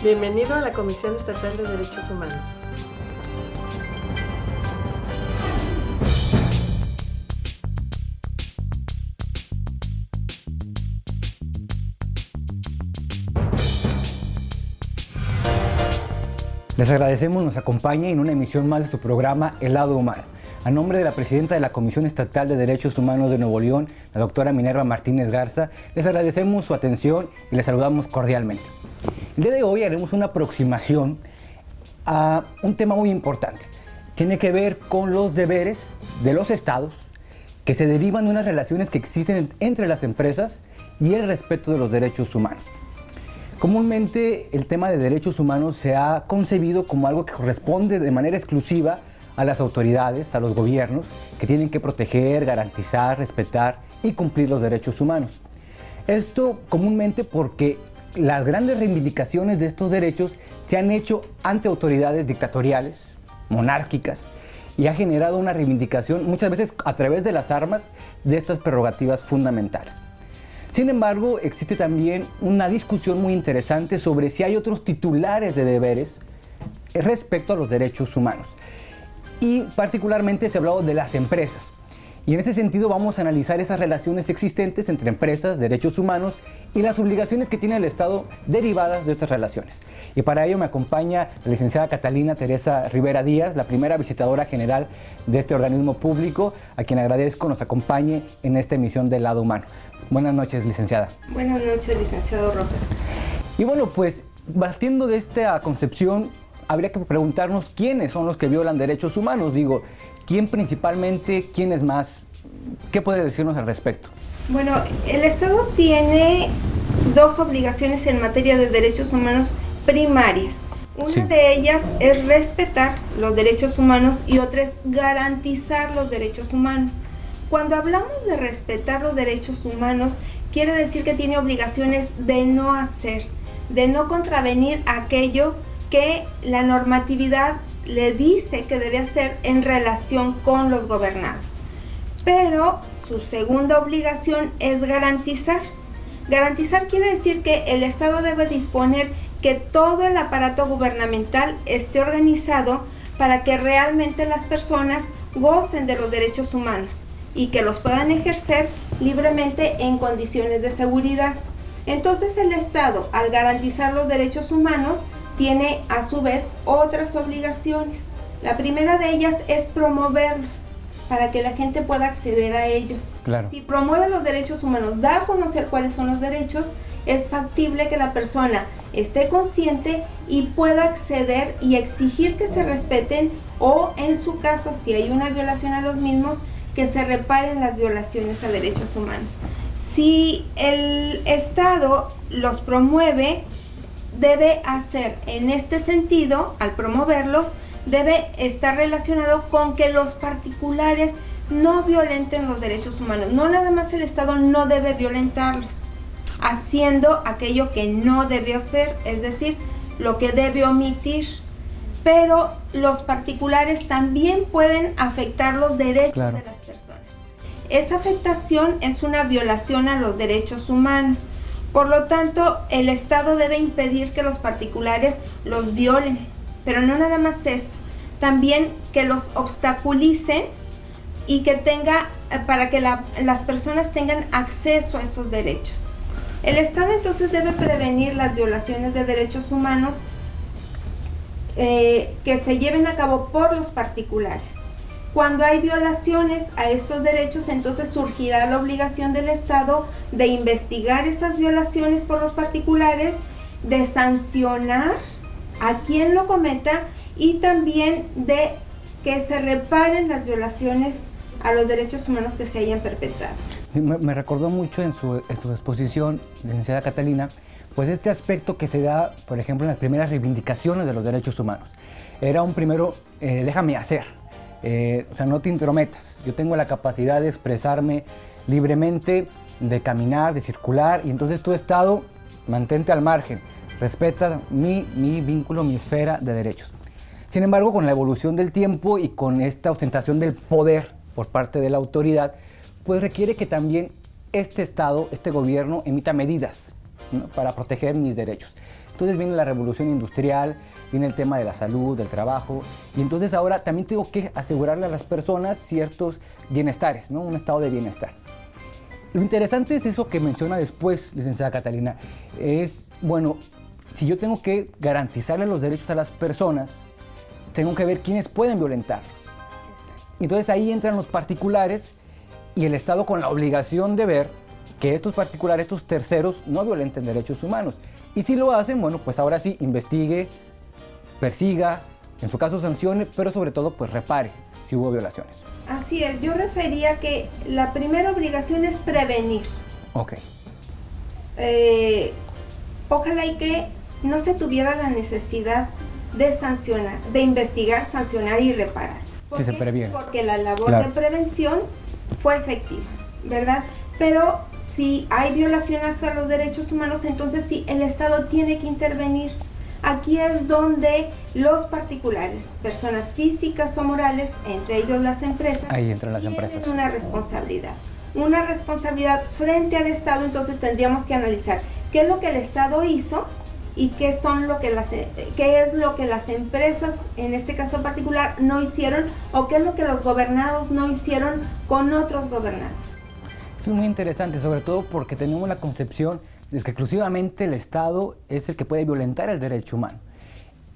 Bienvenido a la Comisión Estatal de Derechos Humanos. Les agradecemos nos acompañe en una emisión más de su programa El Lado Humano. A nombre de la presidenta de la Comisión Estatal de Derechos Humanos de Nuevo León, la doctora Minerva Martínez Garza, les agradecemos su atención y les saludamos cordialmente. El día de hoy haremos una aproximación a un tema muy importante. Tiene que ver con los deberes de los estados que se derivan de unas relaciones que existen entre las empresas y el respeto de los derechos humanos. Comúnmente el tema de derechos humanos se ha concebido como algo que corresponde de manera exclusiva a las autoridades, a los gobiernos, que tienen que proteger, garantizar, respetar y cumplir los derechos humanos. Esto comúnmente porque las grandes reivindicaciones de estos derechos se han hecho ante autoridades dictatoriales, monárquicas, y ha generado una reivindicación muchas veces a través de las armas de estas prerrogativas fundamentales. Sin embargo, existe también una discusión muy interesante sobre si hay otros titulares de deberes respecto a los derechos humanos. Y particularmente se ha hablado de las empresas. Y en ese sentido vamos a analizar esas relaciones existentes entre empresas, derechos humanos y las obligaciones que tiene el Estado derivadas de estas relaciones. Y para ello me acompaña la licenciada Catalina Teresa Rivera Díaz, la primera visitadora general de este organismo público, a quien agradezco nos acompañe en esta emisión del Lado Humano. Buenas noches, licenciada. Buenas noches, licenciado Rojas. Y bueno, pues partiendo de esta concepción, habría que preguntarnos quiénes son los que violan derechos humanos. Digo, ¿quién principalmente? ¿Quién es más? ¿Qué puede decirnos al respecto? Bueno, el Estado tiene dos obligaciones en materia de derechos humanos primarias. Una de ellas es respetar los derechos humanos y otra es garantizar los derechos humanos. Cuando hablamos de respetar los derechos humanos, quiere decir que tiene obligaciones de no hacer, de no contravenir aquello que la normatividad le dice que debe hacer en relación con los gobernados. Pero su segunda obligación es garantizar. Garantizar quiere decir que el Estado debe disponer que todo el aparato gubernamental esté organizado para que realmente las personas gocen de los derechos humanos y que los puedan ejercer libremente en condiciones de seguridad. Entonces el Estado, al garantizar los derechos humanos, tiene a su vez otras obligaciones. La primera de ellas es promoverlos para que la gente pueda acceder a ellos. Claro. Si promueve los derechos humanos, da a conocer cuáles son los derechos, es factible que la persona esté consciente y pueda acceder y exigir que se respeten o, en su caso, si hay una violación a los mismos, que se reparen las violaciones a derechos humanos. Si el Estado los promueve, debe hacer en este sentido, al promoverlos, debe estar relacionado con que los particulares no violenten los derechos humanos. No nada más el Estado no debe violentarlos, haciendo aquello que no debe hacer, es decir, lo que debe omitir. Pero los particulares también pueden afectar los derechos de las personas. Esa afectación es una violación a los derechos humanos. Por lo tanto, el Estado debe impedir que los particulares los violen, pero no nada más eso, también que los obstaculicen y que para que las personas tengan acceso a esos derechos. El Estado entonces debe prevenir las violaciones de derechos humanos que se lleven a cabo por los particulares. Cuando hay violaciones a estos derechos, entonces surgirá la obligación del Estado de investigar esas violaciones por los particulares, de sancionar a quien lo cometa y también de que se reparen las violaciones a los derechos humanos que se hayan perpetrado. Me recordó mucho en su exposición, licenciada Catalina, pues este aspecto que se da, por ejemplo, en las primeras reivindicaciones de los derechos humanos. Era un primero, déjame hacer. O sea, no te intrometas. Yo tengo la capacidad de expresarme libremente, de caminar, de circular, y entonces tu Estado, mantente al margen, respeta mi vínculo, mi esfera de derechos. Sin embargo, con la evolución del tiempo y con esta ostentación del poder por parte de la autoridad, pues requiere que también este Estado, este gobierno, emita medidas, ¿no?, para proteger mis derechos. Entonces viene la revolución industrial, viene el tema de la salud, del trabajo, y entonces ahora también tengo que asegurarle a las personas ciertos bienestares, ¿no? Un estado de bienestar. Lo interesante es eso que menciona después, licenciada Catalina, es, bueno, si yo tengo que garantizarle los derechos a las personas, tengo que ver quiénes pueden violentarlos. Entonces ahí entran los particulares y el Estado con la obligación de ver que estos particulares, estos terceros, no violenten derechos humanos. Y si lo hacen, bueno, pues ahora sí, investigue, persiga, en su caso sancione, pero sobre todo pues repare si hubo violaciones. Así es, yo refería que la primera obligación es prevenir. Ok. Ojalá y que no se tuviera la necesidad de sancionar, de investigar, sancionar y reparar. Si se previene. Porque la labor Claro. de prevención fue efectiva, ¿verdad? Pero si hay violaciones a los derechos humanos, entonces sí, el Estado tiene que intervenir. Aquí es donde los particulares, personas físicas o morales, entre ellos las empresas, Ahí entran las tienen empresas. una responsabilidad frente al Estado. Entonces tendríamos que analizar qué es lo que el Estado hizo y qué es lo que las empresas, en este caso particular, no hicieron, o qué es lo que los gobernados no hicieron con otros gobernados. Esto es muy interesante, sobre todo porque tenemos la concepción de que exclusivamente el Estado es el que puede violentar el derecho humano.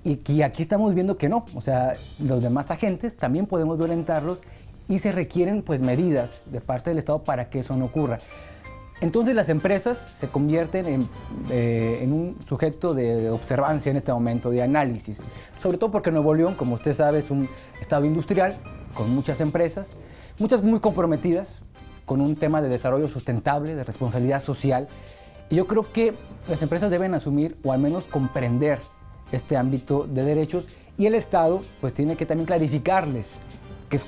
Y que aquí estamos viendo que no, o sea, los demás agentes también podemos violentarlos y se requieren pues medidas de parte del Estado para que eso no ocurra. Entonces las empresas se convierten en un sujeto de observancia en este momento, de análisis, sobre todo porque Nuevo León, como usted sabe, es un estado industrial con muchas empresas, muchas muy comprometidas con un tema de desarrollo sustentable, de responsabilidad social. Y yo creo que las empresas deben asumir o al menos comprender este ámbito de derechos y el Estado pues tiene que también clarificarles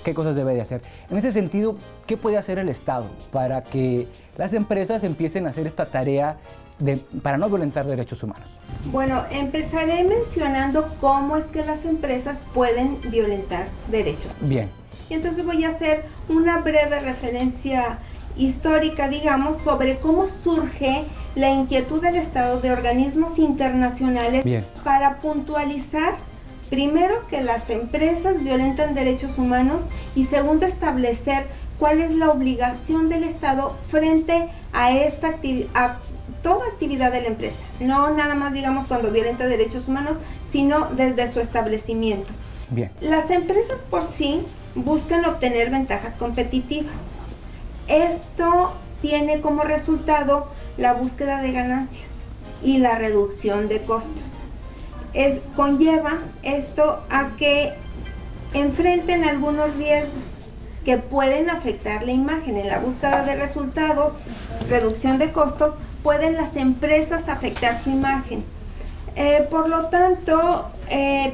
qué cosas debe de hacer. En ese sentido, ¿qué puede hacer el Estado para que las empresas empiecen a hacer esta tarea para no violentar derechos humanos? Bueno, empezaré mencionando cómo es que las empresas pueden violentar derechos. Bien. Y entonces voy a hacer una breve referencia histórica, digamos, sobre cómo surge la inquietud del Estado de organismos internacionales. Bien. Para puntualizar, primero, que las empresas violentan derechos humanos y segundo, establecer cuál es la obligación del Estado frente a a toda actividad de la empresa. No nada más, digamos, cuando violenta derechos humanos, sino desde su establecimiento. Bien. Las empresas por sí buscan obtener ventajas competitivas. Esto tiene como resultado la búsqueda de ganancias y la reducción de costos. Conlleva esto a que enfrenten algunos riesgos que pueden afectar la imagen. En la búsqueda de resultados, reducción de costos, pueden las empresas afectar su imagen. Por lo tanto,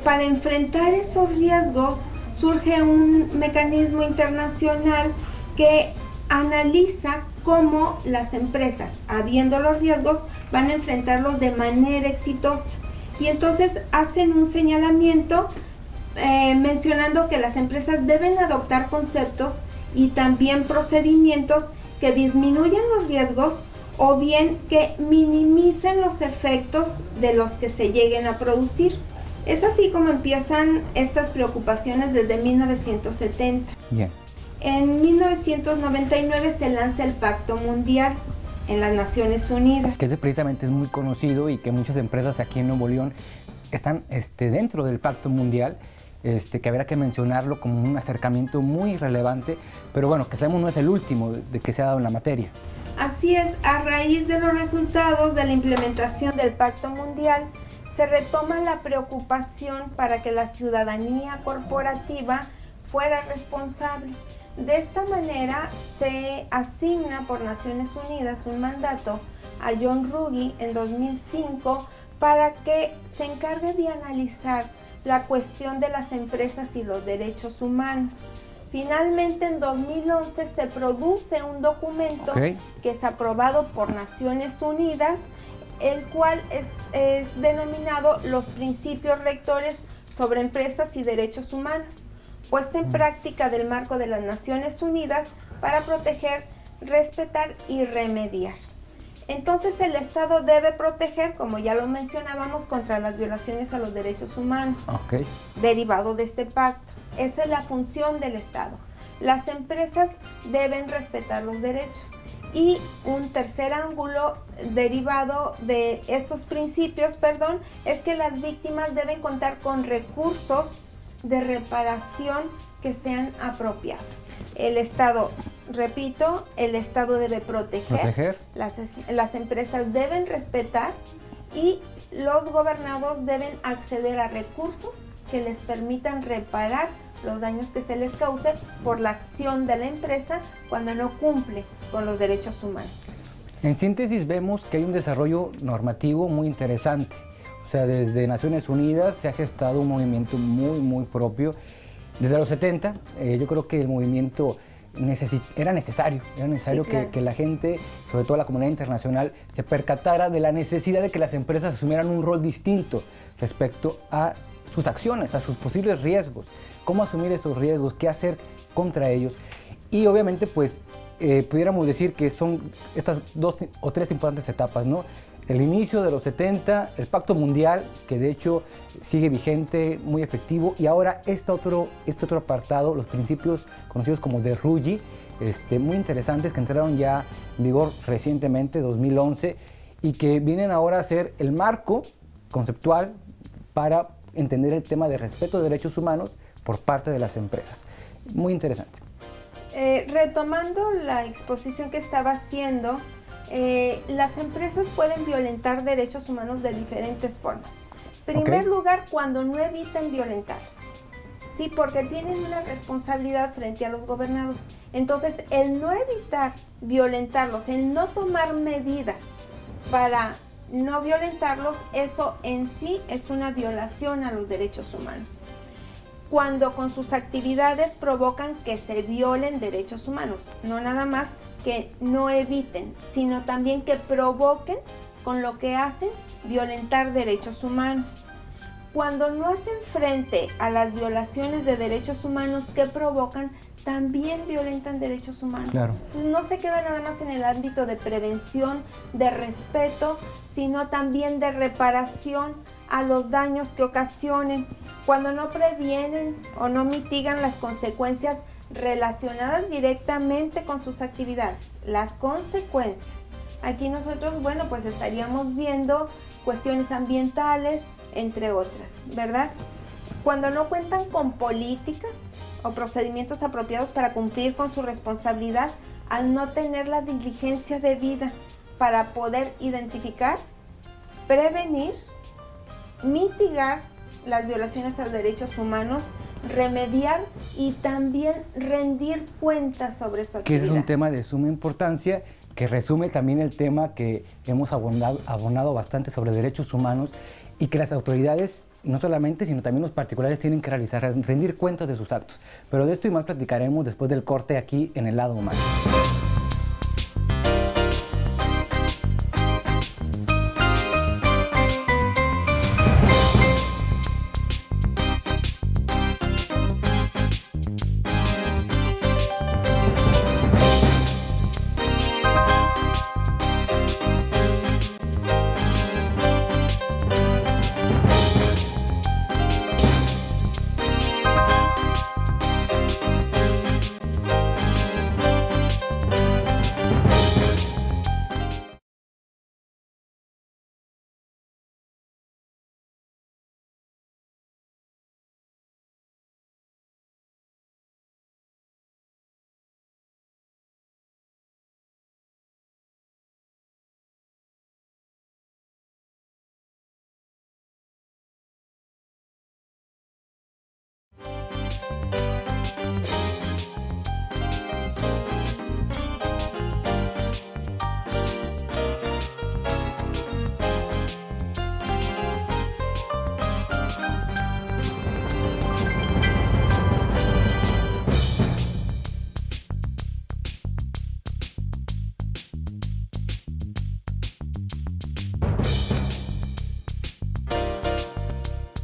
para enfrentar esos riesgos surge un mecanismo internacional que analiza cómo las empresas, habiendo los riesgos, van a enfrentarlos de manera exitosa. Y entonces hacen un señalamiento mencionando que las empresas deben adoptar conceptos y también procedimientos que disminuyan los riesgos o bien que minimicen los efectos de los que se lleguen a producir. Es así como empiezan estas preocupaciones desde 1970. Bien. En 1999 se lanza el Pacto Mundial en las Naciones Unidas. Que ese precisamente es muy conocido y que muchas empresas aquí en Nuevo León están dentro del Pacto Mundial, que habrá que mencionarlo como un acercamiento muy relevante, pero bueno, que sabemos no es el último de que se ha dado en la materia. Así es, a raíz de los resultados de la implementación del Pacto Mundial, se retoma la preocupación para que la ciudadanía corporativa fuera responsable. De esta manera se asigna por Naciones Unidas un mandato a John Ruggie en 2005 para que se encargue de analizar la cuestión de las empresas y los derechos humanos. Finalmente, en 2011 se produce un documento que es aprobado por Naciones Unidas, el cual es denominado los Principios Rectores sobre Empresas y Derechos Humanos, puesta en práctica del marco de las Naciones Unidas para proteger, respetar y remediar. Entonces el Estado debe proteger, como ya lo mencionábamos, contra las violaciones a los derechos humanos, derivado de este pacto. Esa es la función del Estado. Las empresas deben respetar los derechos. Y un tercer ángulo derivado de estos principios, es que las víctimas deben contar con recursos de reparación que sean apropiados. El Estado, repito, el Estado debe proteger. Las empresas deben respetar y los gobernados deben acceder a recursos que les permitan reparar los daños que se les cause por la acción de la empresa cuando no cumple con los derechos humanos. En síntesis, vemos que hay un desarrollo normativo muy interesante. O sea, desde Naciones Unidas se ha gestado un movimiento muy propio. Desde los 70, yo creo que el movimiento era necesario sí, claro. que la gente, sobre todo la comunidad internacional, se percatara de la necesidad de que las empresas asumieran un rol distinto respecto a sus acciones, a sus posibles riesgos, cómo asumir esos riesgos, qué hacer contra ellos. Y obviamente, pues, pudiéramos decir que son estas 2 o 3 importantes etapas, ¿no? El inicio de los 70, el Pacto Mundial, que de hecho sigue vigente, muy efectivo, y ahora este otro apartado, los principios conocidos como de Ruggie, muy interesantes, que entraron ya en vigor recientemente, 2011, y que vienen ahora a ser el marco conceptual para entender el tema de respeto de derechos humanos por parte de las empresas. Muy interesante. Retomando la exposición que estaba haciendo, las empresas pueden violentar derechos humanos de diferentes formas. En primer lugar, cuando no evitan violentarlos, sí, porque tienen una responsabilidad frente a los gobernados. Entonces, el no evitar violentarlos, el no tomar medidas para no violentarlos, eso en sí es una violación a los derechos humanos. Cuando con sus actividades provocan que se violen derechos humanos, no nada más que no eviten, sino también que provoquen con lo que hacen violentar derechos humanos. Cuando no hacen frente a las violaciones de derechos humanos que provocan, también violentan derechos humanos. Claro. No se queda nada más en el ámbito de prevención, de respeto, sino también de reparación a los daños que ocasionen. Cuando no previenen o no mitigan las consecuencias relacionadas directamente con sus actividades, las consecuencias. Aquí nosotros, bueno, pues estaríamos viendo cuestiones ambientales, entre otras, ¿verdad? Cuando no cuentan con políticas o procedimientos apropiados para cumplir con su responsabilidad, al no tener la diligencia debida para poder identificar, prevenir, mitigar las violaciones a los derechos humanos, remediar y también rendir cuentas sobre su actividad. Que ese es un tema de suma importancia, que resume también el tema que hemos abonado bastante sobre derechos humanos, y que las autoridades, no solamente, sino también los particulares, tienen que realizar, rendir cuentas de sus actos. Pero de esto y más platicaremos después del corte aquí en El Lado Humano.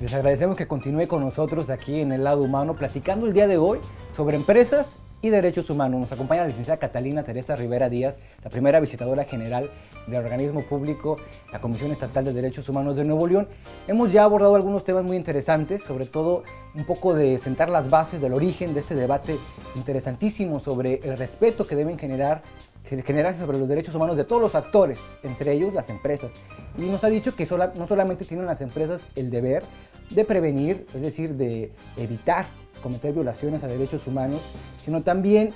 Les agradecemos que continúe con nosotros aquí en El Lado Humano, platicando el día de hoy sobre empresas y Derechos Humanos. Nos acompaña la licenciada Catalina Teresa Rivera Díaz, la primera visitadora general del organismo público, la Comisión Estatal de Derechos Humanos de Nuevo León. Hemos ya abordado algunos temas muy interesantes, sobre todo un poco de sentar las bases del origen de este debate interesantísimo sobre el respeto que deben generarse sobre los derechos humanos de todos los actores, entre ellos las empresas. Y nos ha dicho que no solamente tienen las empresas el deber de prevenir, es decir, de evitar cometer violaciones a derechos humanos, sino también,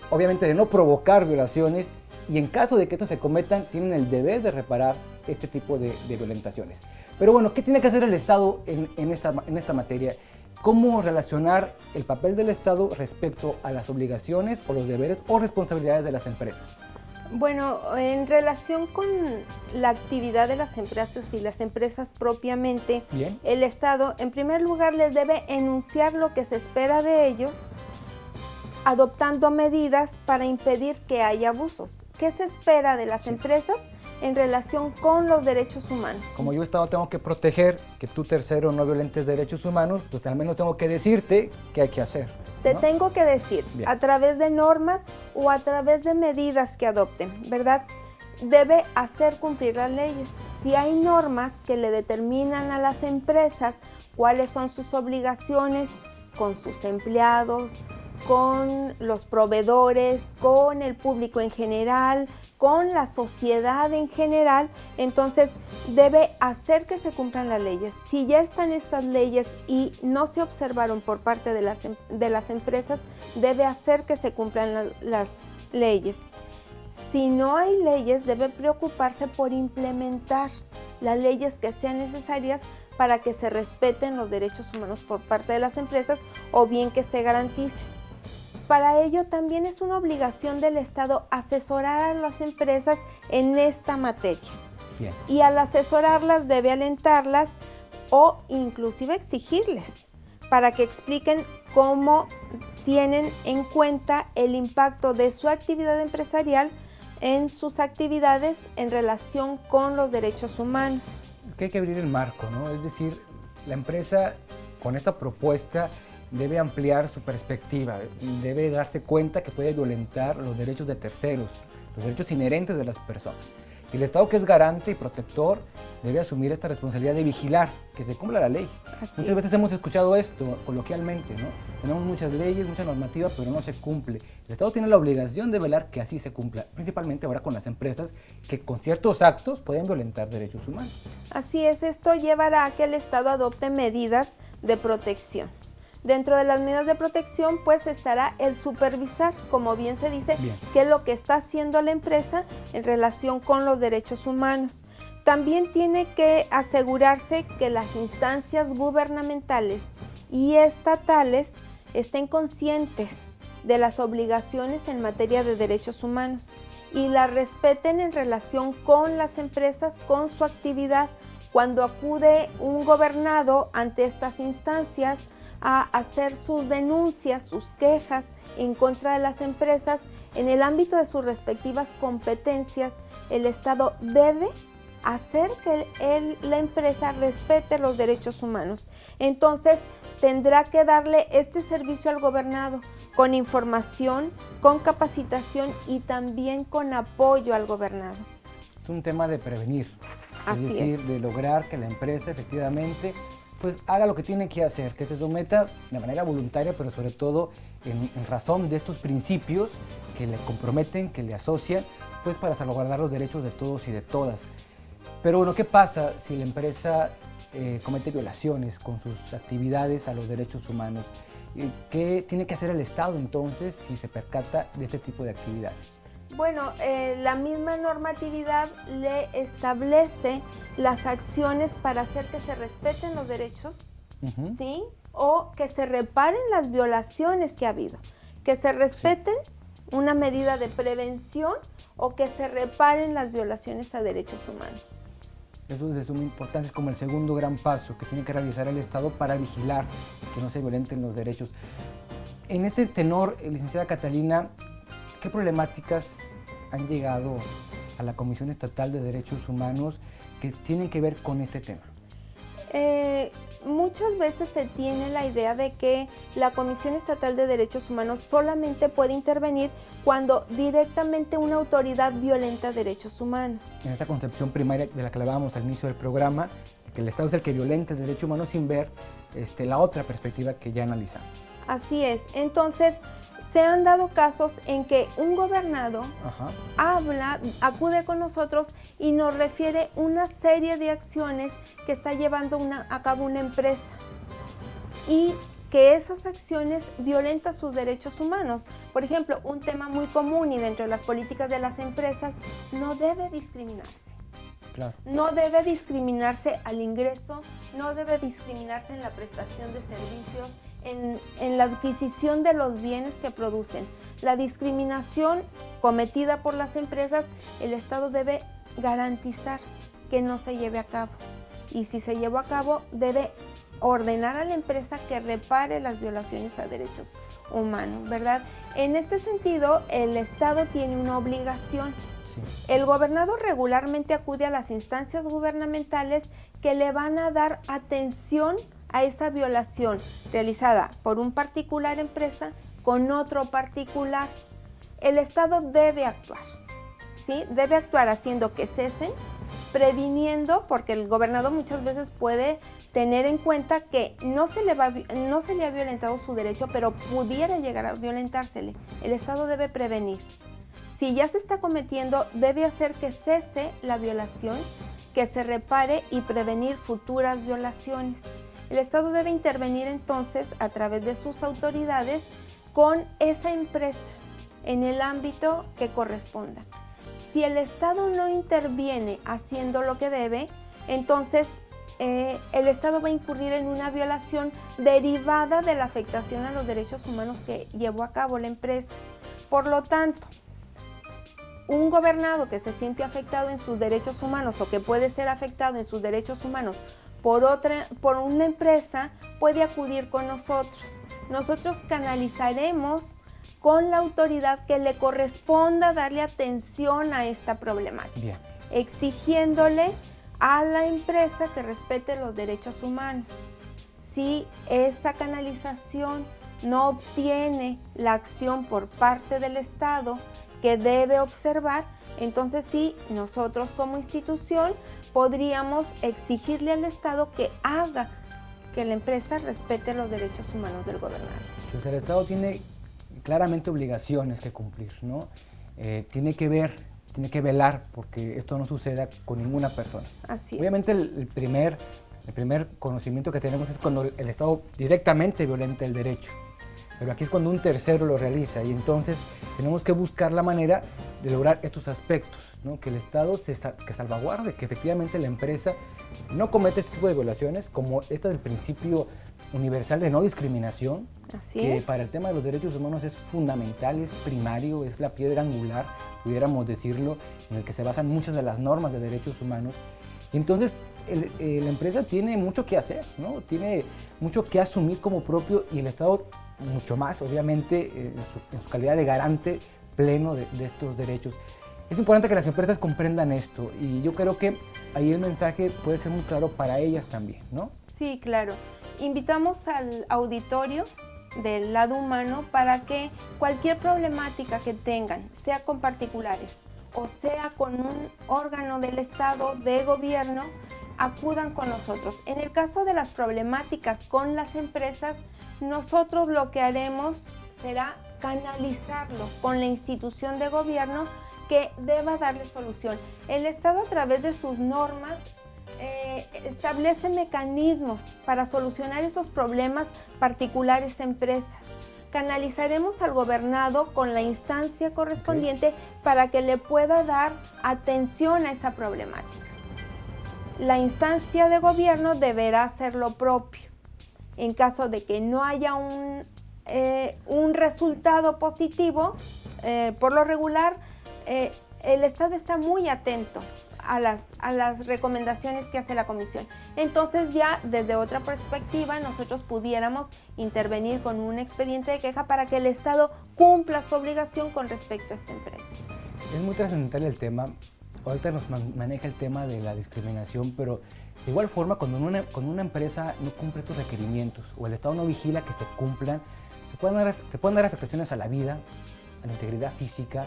obviamente, de no provocar violaciones y en caso de que estas se cometan, tienen el deber de reparar este tipo de violentaciones. Pero bueno, ¿qué tiene que hacer el Estado en esta materia? ¿Cómo relacionar el papel del Estado respecto a las obligaciones o los deberes o responsabilidades de las empresas? Bueno, en relación con la actividad de las empresas y las empresas propiamente, Bien. el Estado, en primer lugar, les debe enunciar lo que se espera de ellos, adoptando medidas para impedir que haya abusos. ¿Qué se espera de las empresas en relación con los derechos humanos? Como yo, Estado, tengo que proteger que tú, tercero, no violentes derechos humanos, pues al menos tengo que decirte qué hay que hacer, Te ¿no? tengo que decir, Bien. a través de normas o a través de medidas que adopten, ¿verdad? Debe hacer cumplir las leyes. Si hay normas que le determinan a las empresas cuáles son sus obligaciones con sus empleados, con los proveedores, con el público en general, con la sociedad en general, entonces debe hacer que se cumplan las leyes. Si ya están estas leyes y no se observaron por parte de las empresas, debe hacer que se cumplan las leyes. Si no hay leyes, debe preocuparse por implementar las leyes que sean necesarias para que se respeten los derechos humanos por parte de las empresas o bien que se garantice. Para ello también es una obligación del Estado asesorar a las empresas en esta materia. Bien. Y al asesorarlas debe alentarlas o inclusive exigirles para que expliquen cómo tienen en cuenta el impacto de su actividad empresarial en sus actividades en relación con los derechos humanos. Que hay que abrir el marco, ¿no? Es decir, la empresa con esta propuesta debe ampliar su perspectiva, debe darse cuenta que puede violentar los derechos de terceros, los derechos inherentes de las personas. Y el Estado, que es garante y protector, debe asumir esta responsabilidad de vigilar que se cumpla la ley. Muchas veces hemos escuchado esto coloquialmente, ¿no? Tenemos muchas leyes, mucha normativa, pero no se cumple. El Estado tiene la obligación de velar que así se cumpla, principalmente ahora con las empresas que con ciertos actos pueden violentar derechos humanos. Así es, esto llevará a que el Estado adopte medidas de protección. Dentro de las medidas de protección, pues estará el supervisar, como bien se dice, Bien. qué es lo que está haciendo la empresa en relación con los derechos humanos. También tiene que asegurarse que las instancias gubernamentales y estatales estén conscientes de las obligaciones en materia de derechos humanos y las respeten en relación con las empresas, con su actividad. Cuando acude un gobernado ante estas instancias a hacer sus denuncias, sus quejas en contra de las empresas, en el ámbito de sus respectivas competencias, el Estado debe hacer que la empresa respete los derechos humanos. Entonces, tendrá que darle este servicio al gobernado con información, con capacitación y también con apoyo al gobernado. Es un tema de prevenir, Así es decir, de lograr que la empresa efectivamente pues haga lo que tiene que hacer, que se someta de manera voluntaria, pero sobre todo en razón de estos principios que le comprometen, que le asocian, pues para salvaguardar los derechos de todos y de todas. Pero bueno, ¿qué pasa si la empresa comete violaciones con sus actividades a los derechos humanos? ¿Qué tiene que hacer el Estado entonces si se percata de este tipo de actividades? Bueno, la misma normatividad le establece las acciones para hacer que se respeten los derechos, ¿sí? O que se reparen las violaciones que ha habido, que se respeten una medida de prevención o que se reparen las violaciones a derechos humanos. Eso es de suma importancia, es como el segundo gran paso que tiene que realizar el Estado para vigilar que no se violenten los derechos. En este tenor, licenciada Catalina, ¿qué problemáticas han llegado a la Comisión Estatal de Derechos Humanos que tienen que ver con este tema? muchas veces se tiene la idea de que la Comisión Estatal de Derechos Humanos solamente puede intervenir cuando directamente una autoridad violenta derechos humanos. En esa concepción primaria de la que hablábamos al inicio del programa, que el Estado es el que violenta el derecho humano sin ver la otra perspectiva que ya analizamos. Así es. Entonces, se han dado casos en que un gobernado acude con nosotros y nos refiere una serie de acciones que está llevando a cabo una empresa y que esas acciones violentan sus derechos humanos. Por ejemplo, un tema muy común y dentro de las políticas de las empresas, no debe discriminarse. Claro. No debe discriminarse al ingreso, no debe discriminarse en la prestación de servicios, en la adquisición de los bienes que producen. La discriminación cometida por las empresas, el Estado debe garantizar que no se lleve a cabo. Y si se llevó a cabo, debe ordenar a la empresa que repare las violaciones a derechos humanos, ¿verdad? En este sentido, el Estado tiene una obligación. Sí. El gobernador regularmente acude a las instancias gubernamentales que le van a dar atención a esa violación realizada por un particular empresa con otro particular. El Estado debe actuar, ¿sí? Debe actuar haciendo que cesen, previniendo, porque el gobernador muchas veces puede tener en cuenta que no se le ha violentado su derecho, pero pudiera llegar a violentársele. El Estado debe prevenir. Si ya se está cometiendo, debe hacer que cese la violación, que se repare y prevenir futuras violaciones. El Estado debe intervenir entonces a través de sus autoridades con esa empresa en el ámbito que corresponda. Si el Estado no interviene haciendo lo que debe, entonces el Estado va a incurrir en una violación derivada de la afectación a los derechos humanos que llevó a cabo la empresa. Por lo tanto, un gobernado que se siente afectado en sus derechos humanos o que puede ser afectado en sus derechos humanos por una empresa puede acudir con nosotros. Nosotros canalizaremos con la autoridad que le corresponda darle atención a esta problemática. Bien. Exigiéndole a la empresa que respete los derechos humanos. Si esa canalización no obtiene la acción por parte del Estado que debe observar, entonces sí, nosotros como institución podríamos exigirle al Estado que haga que la empresa respete los derechos humanos del gobernante. Pues el Estado tiene claramente obligaciones que cumplir, ¿no? Tiene que velar porque esto no suceda con ninguna persona. Así es. Obviamente el primer conocimiento que tenemos es cuando el Estado directamente violenta el derecho. Pero aquí es cuando un tercero lo realiza y entonces tenemos que buscar la manera de lograr estos aspectos, ¿no? Que el Estado que salvaguarde, que efectivamente la empresa no comete este tipo de violaciones, como esta del principio universal de no discriminación, que para el tema de los derechos humanos es fundamental, es primario, es la piedra angular, pudiéramos decirlo, en el que se basan muchas de las normas de derechos humanos. Y entonces la empresa tiene mucho que hacer, ¿no? Tiene mucho que asumir como propio y el Estado mucho más, obviamente, en su calidad de garante pleno de estos derechos. Es importante que las empresas comprendan esto y yo creo que ahí el mensaje puede ser muy claro para ellas también, ¿no? Sí, claro. Invitamos al auditorio del lado humano para que cualquier problemática que tengan, sea con particulares o sea con un órgano del Estado, de gobierno, acudan con nosotros. En el caso de las problemáticas con las empresas, nosotros lo que haremos será canalizarlo con la institución de gobierno que deba darle solución. El Estado, a través de sus normas, establece mecanismos para solucionar esos problemas particulares empresas. Canalizaremos al gobernado con la instancia correspondiente para que le pueda dar atención a esa problemática. La instancia de gobierno deberá hacer lo propio. En caso de que no haya un resultado positivo, por lo regular, el Estado está muy atento a las recomendaciones que hace la Comisión. Entonces ya desde otra perspectiva nosotros pudiéramos intervenir con un expediente de queja para que el Estado cumpla su obligación con respecto a esta empresa. Es muy trascendental el tema. Ahorita nos maneja el tema de la discriminación, pero De igual forma, cuando una empresa no cumple estos requerimientos o el Estado no vigila que se cumplan, se pueden dar afectaciones a la vida, a la integridad física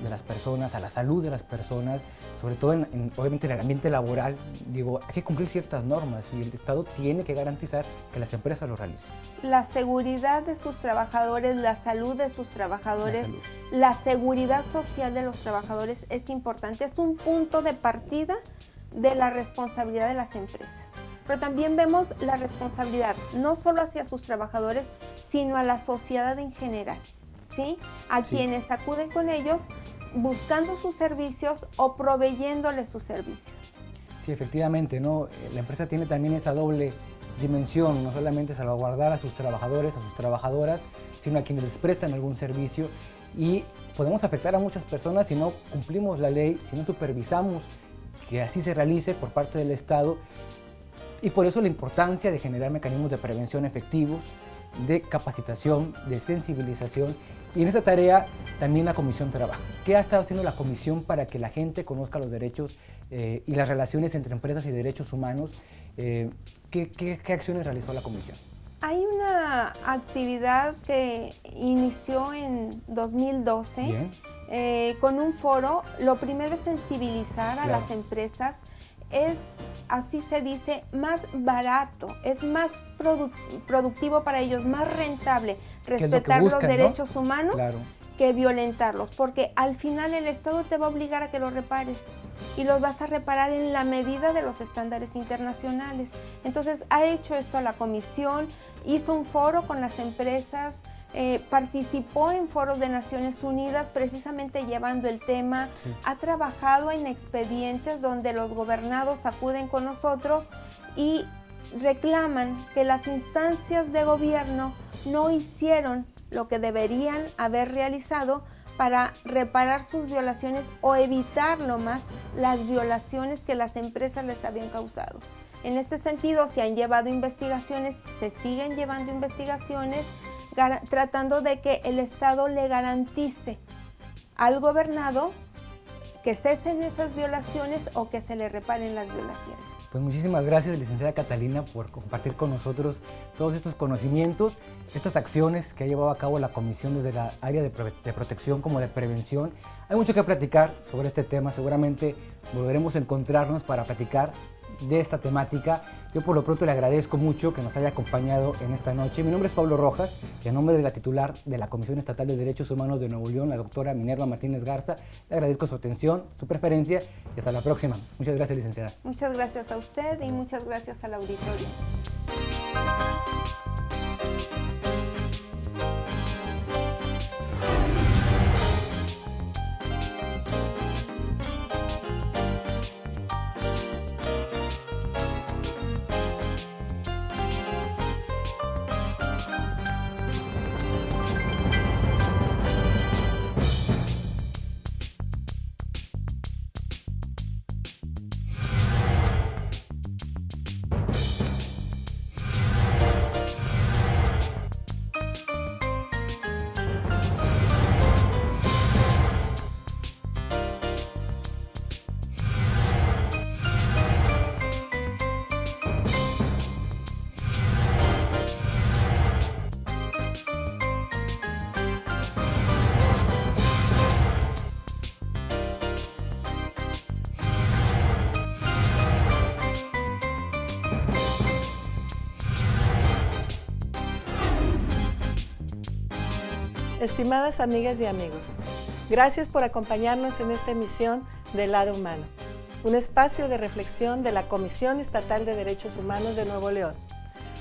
de las personas, a la salud de las personas, sobre todo obviamente en el ambiente laboral. Digo, hay que cumplir ciertas normas y el Estado tiene que garantizar que las empresas lo realicen. La seguridad de sus trabajadores, la salud de sus trabajadores, la seguridad social de los trabajadores es importante, es un punto de partida de la responsabilidad de las empresas. Pero también vemos la responsabilidad no solo hacia sus trabajadores, sino a la sociedad en general, ¿sí? A quienes acuden con ellos buscando sus servicios o proveyéndoles sus servicios. Sí, efectivamente, ¿no? La empresa tiene también esa doble dimensión, no solamente salvaguardar a sus trabajadores, a sus trabajadoras, sino a quienes les prestan algún servicio, y podemos afectar a muchas personas si no cumplimos la ley, si no supervisamos que así se realice por parte del Estado, y por eso la importancia de generar mecanismos de prevención efectivos, de capacitación, de sensibilización. Y en esta tarea también la Comisión trabaja. ¿Qué ha estado haciendo la Comisión para que la gente conozca los derechos y las relaciones entre empresas y derechos humanos? ¿Qué acciones realizó la Comisión? Hay una actividad que inició en 2012 con un foro. Lo primero es sensibilizar a las empresas. Es, así se dice, más barato, es más productivo para ellos, más rentable respetar los derechos humanos que violentarlos, porque al final el Estado te va a obligar a que los repares y los vas a reparar en la medida de los estándares internacionales. Entonces ha hecho esto la Comisión, hizo un foro con las empresas, participó en foros de Naciones Unidas precisamente llevando el tema, ha trabajado en expedientes donde los gobernados acuden con nosotros y reclaman que las instancias de gobierno no hicieron lo que deberían haber realizado para reparar sus violaciones o evitar lo más las violaciones que las empresas les habían causado. En este sentido, se han llevado investigaciones, se siguen llevando investigaciones, tratando de que el Estado le garantice al gobernado que cesen esas violaciones o que se le reparen las violaciones. Pues muchísimas gracias, licenciada Catalina, por compartir con nosotros todos estos conocimientos, estas acciones que ha llevado a cabo la Comisión desde la área de protección como de prevención. Hay mucho que platicar sobre este tema, seguramente volveremos a encontrarnos para platicar de esta temática. Yo por lo pronto le agradezco mucho que nos haya acompañado en esta noche. Mi nombre es Pablo Rojas y en nombre de la titular de la Comisión Estatal de Derechos Humanos de Nuevo León, la doctora Minerva Martínez Garza, le agradezco su atención, su preferencia y hasta la próxima. Muchas gracias, licenciada. Muchas gracias a usted y muchas gracias al auditorio. Estimadas amigas y amigos, gracias por acompañarnos en esta emisión del Lado Humano, un espacio de reflexión de la Comisión Estatal de Derechos Humanos de Nuevo León.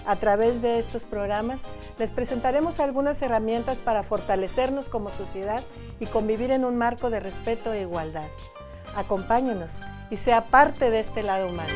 A través de estos programas les presentaremos algunas herramientas para fortalecernos como sociedad y convivir en un marco de respeto e igualdad. Acompáñenos y sea parte de este Lado Humano.